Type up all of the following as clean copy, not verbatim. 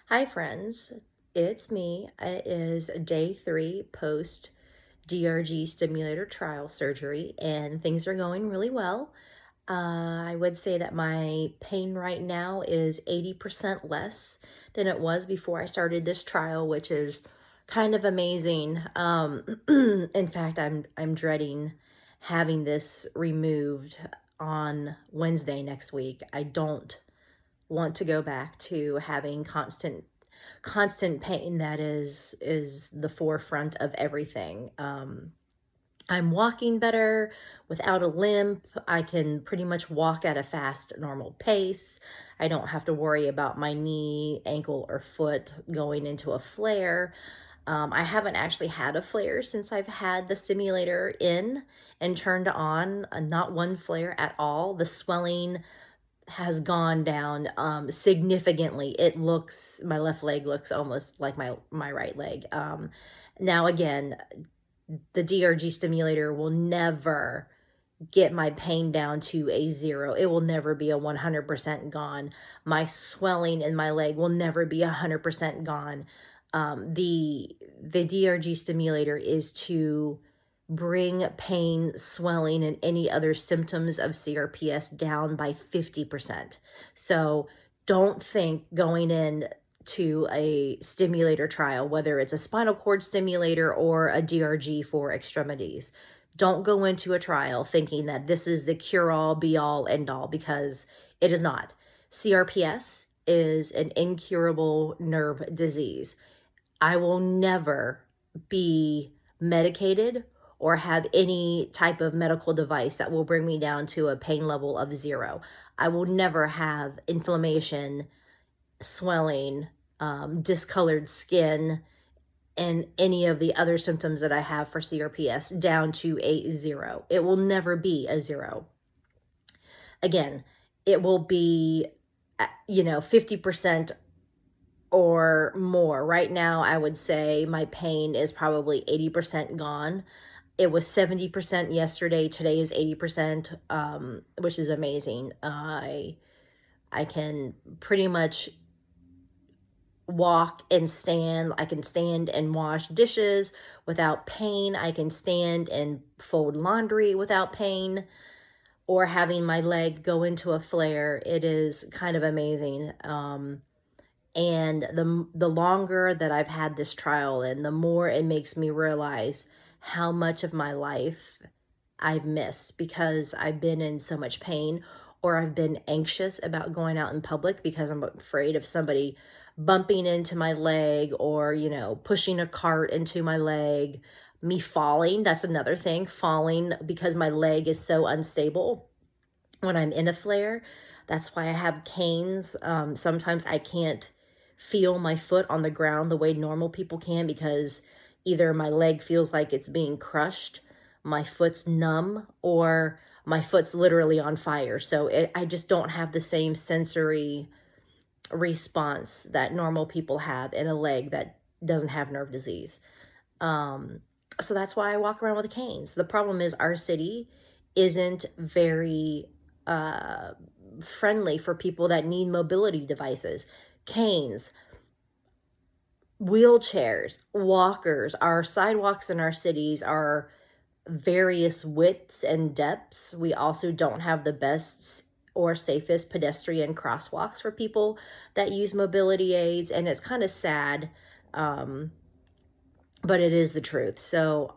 Hi, friends. It's me. It is day 3 post DRG Stimulator Trial surgery, and things are going really well. I would say that my pain right now is 80% less than it was before I started this trial, which is kind of amazing. In fact, I'm dreading having this removed on Wednesday next week. I don't want to go back to having constant pain that is the forefront of everything. I'm walking better without a limp. I can pretty much walk at a fast, normal pace. I don't have to worry about my knee, ankle, or foot going into a flare. I haven't actually had a flare since I've had the stimulator in and turned on. Not one flare at all. The swelling has gone down significantly. My left leg looks almost like my right leg. Now again, the DRG stimulator will never get my pain down to a 0. It will never be a 100% gone. My swelling in my leg will never be 100% gone. The DRG stimulator is to bring pain, swelling, and any other symptoms of CRPS down by 50%. So don't think going in to a stimulator trial, whether it's a spinal cord stimulator or a DRG for extremities. Don't go into a trial thinking that this is the cure-all, be-all, end-all, because it is not. CRPS is an incurable nerve disease. I will never be medicated or have any type of medical device that will bring me down to a pain level of 0. I will never have inflammation, swelling, discolored skin, and any of the other symptoms that I have for CRPS down to a 0. It will never be a 0. Again, it will be, 50% or more. Right now, I would say my pain is probably 80% gone. It was 70% yesterday. Today is 80%, which is amazing. I can pretty much walk and stand. I can stand and wash dishes without pain. I can stand and fold laundry without pain or having my leg go into a flare. It is kind of amazing. And the longer that I've had this trial, and the more it makes me realize how much of my life I've missed because I've been in so much pain, or I've been anxious about going out in public because I'm afraid of somebody bumping into my leg, or, pushing a cart into my leg, me falling. That's another thing, falling because my leg is so unstable when I'm in a flare. That's why I have canes. Sometimes I can't feel my foot on the ground the way normal people can, because either my leg feels like it's being crushed, my foot's numb, or my foot's literally on fire. So I just don't have the same sensory response that normal people have in a leg that doesn't have nerve disease. So that's why I walk around with canes. The problem is our city isn't very friendly for people that need mobility devices. Canes, wheelchairs, walkers. Our sidewalks in our cities are various widths and depths. We also don't have the best or safest pedestrian crosswalks for people that use mobility aids, and it's kind of sad, but it is the truth. So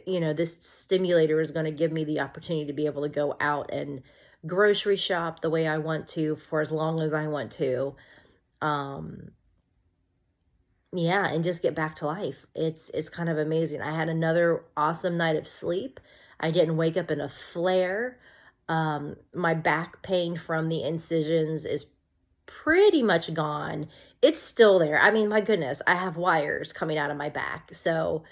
this stimulator is going to give me the opportunity to be able to go out and grocery shop the way I want to for as long as I want to. Yeah, and just get back to life. It's kind of amazing. I had another awesome night of sleep. I didn't wake up in a flare. My back pain from the incisions is pretty much gone. It's still there. I mean, my goodness, I have wires coming out of my back. So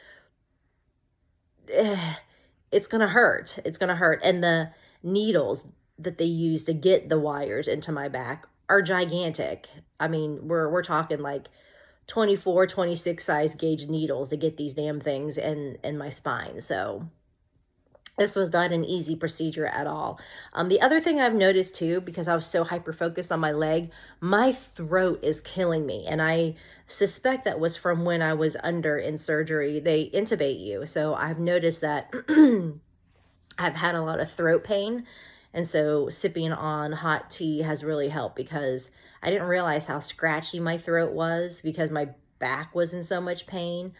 it's gonna hurt. It's gonna hurt. And the needles that they use to get the wires into my back are gigantic. I mean, we're talking like 24, 26 size gauge needles to get these damn things in my spine. So This was not an easy procedure at all. The other thing I've noticed too, because I was so hyper focused on my leg, my throat is killing me. And I suspect that was from when I was under in surgery. They intubate you. So I've noticed that I've had a lot of throat pain. And so sipping on hot tea has really helped, because I didn't realize how scratchy my throat was because my back was in so much pain.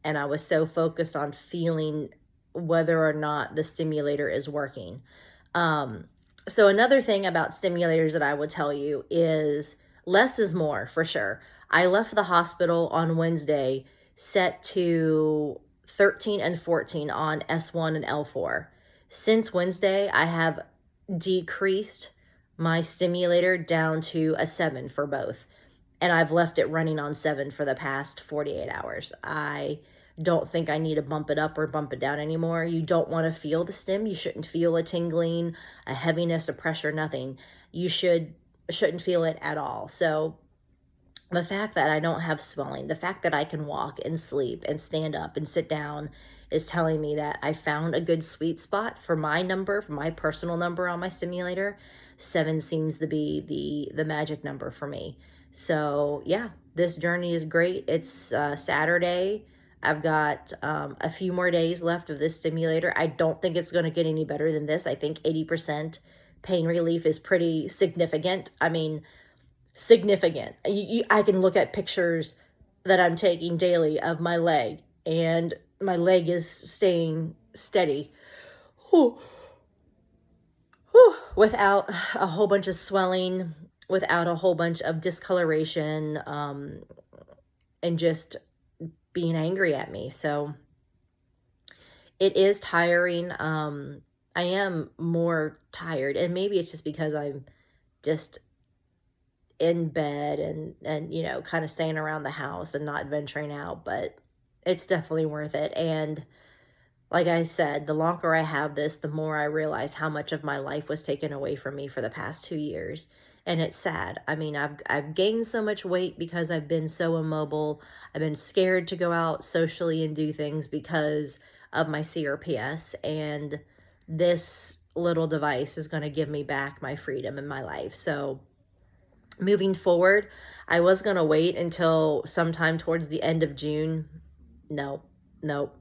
And I was so focused on feeling whether or not the stimulator is working. Um, so another thing about stimulators that I would tell you is less is more, for sure. I left the hospital on Wednesday set to 13 and 14 on S1 and L4. Since Wednesday, I have decreased my stimulator down to a 7 for both. And I've left it running on 7 for the past 48 hours. I don't think I need to bump it up or bump it down anymore. You don't want to feel the stim. You shouldn't feel a tingling, a heaviness, a pressure, nothing. You shouldn't feel it at all. So the fact that I don't have swelling, the fact that I can walk and sleep and stand up and sit down is telling me that I found a good sweet spot for my number, for my personal number on my stimulator. 7 seems to be the magic number for me. So yeah, this journey is great. It's Saturday. I've got a few more days left of this stimulator. I don't think it's going to get any better than this. I think 80% pain relief is pretty significant. I mean, significant. I can look at pictures that I'm taking daily of my leg, and my leg is staying steady. Whew. Whew. Without a whole bunch of swelling, without a whole bunch of discoloration, and just being angry at me. So it is tiring. I am more tired, and maybe it's just because I'm just in bed and you know, kind of staying around the house and not venturing out, but it's definitely worth it. And like I said, the longer I have this, the more I realize how much of my life was taken away from me for the past 2 years. And it's sad. I mean, I've gained so much weight because I've been so immobile. I've been scared to go out socially and do things because of my CRPS. And this little device is going to give me back my freedom in my life. So moving forward, I was going to wait until sometime towards the end of June. No, no.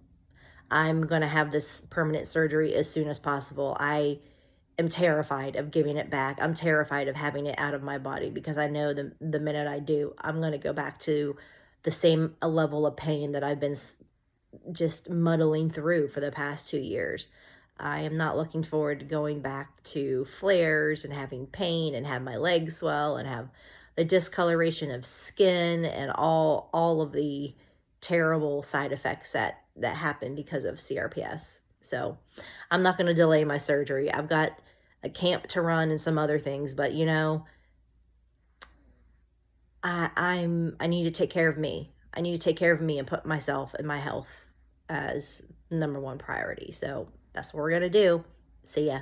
I'm going to have this permanent surgery as soon as possible. I am terrified of giving it back. I'm terrified of having it out of my body, because I know the minute I do, I'm going to go back to the same level of pain that I've been just muddling through for the past 2 years. I am not looking forward to going back to flares and having pain and have my legs swell and have the discoloration of skin and all of the terrible side effects that happen because of CRPS. So I'm not going to delay my surgery. I've got a camp to run and some other things, but you know, I need to take care of me. I need to take care of me and put myself and my health as number one priority. So that's what we're going to do. See ya.